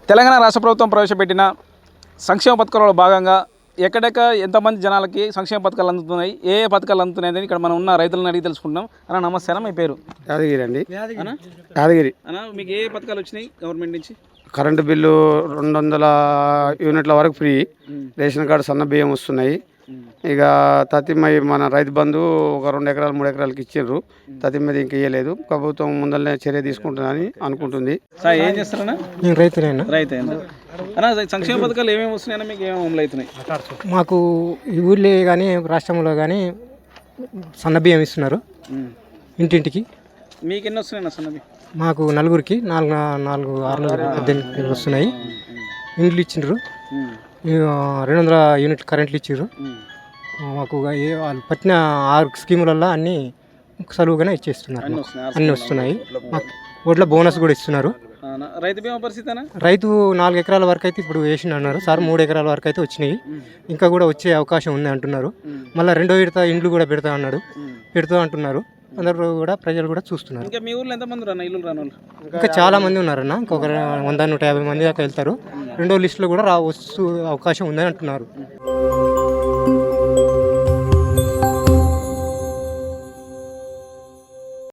తెలంగాణ రాష్ట్ర ప్రభుత్వం ప్రవేశపెట్టిన సంక్షేమ పథకాలలో భాగంగా ఎక్కడెక్కడ ఎంతమంది జనాలకి సంక్షేమ పథకాలు అందుతున్నాయి, ఏ ఏ పథకాలు అందుతున్నాయి అనేది ఇక్కడ మనం ఉన్న రైతులను అడిగి తెలుసుకుంటాం. అన్న నమస్తే అన్న, మీ పేరు? యాదగిరి అండి. అన్న యాదగిరి. అన్న మీకు ఏ పథకాలు వచ్చినాయి గవర్నమెంట్ నుంచి? కరెంటు బిల్లు 200 యూనిట్ల వరకు ఫ్రీ, రేషన్ కార్డు సన్న బియ్యం వస్తున్నాయి. ఇక తతిమై మన రైతు బంధు ఒక 2 ఎకరాలు 3 ఎకరాలకి ఇచ్చిండ్రు. తతిమది ఇంక ఇయ్యలేదు. ప్రభుత్వం ముందరనే చర్య తీసుకుంటుందని అనుకుంటుంది. సార్ ఏం చేస్తారన్నా? నేను రైతునైనా. రైతు అన్న, సంక్షేమ పథకాలు ఏమేమి వస్తున్నాయన్నా, మీకు ఏమేమి అమలు అవుతున్నాయి? మాకు ఈ ఊళ్ళో కానీ రాష్ట్రంలో కానీ సన్నబియ్యం ఇస్తున్నారు ఇంటింటికి. మీకు ఎన్ని వస్తున్నాయన్న సన్నవి? మాకు నలుగురికి 18 వస్తున్నాయి. ఇండ్లు ఇచ్చిండ్రు, 200 యూనిట్లు కరెంట్లు ఇచ్చారు. మాకు వాళ్ళు పట్టిన 6 స్కీములలో అన్నీ సలువుగానే ఇచ్చేస్తున్నారు. అన్నీ వస్తున్నాయి. ఓట్ల బోనస్ కూడా ఇస్తున్నారు. రైతు బీమా పరిస్థితి? రైతు 4 ఎకరాల వరకు అయితే ఇప్పుడు వేసిన అన్నారు సార్. 3 ఎకరాల వరకు అయితే వచ్చినాయి, ఇంకా కూడా వచ్చే అవకాశం ఉంది అంటున్నారు. మళ్ళీ 2వ విడత ఇండ్లు కూడా పెడతా అంటున్నారు. అందరూ కూడా ప్రజలు కూడా చూస్తున్నారు. ఇంకా మీ ఊర్లో ఎంతమంది రాను ఇల్లు రాను? ఇంకా చాలా మంది ఉన్నారన్న, ఇంకొక 100-150 మంది దాకా వెళ్తారు. 2వ లిస్టులో కూడా వస్తూ అవకాశం ఉందని అంటున్నారు.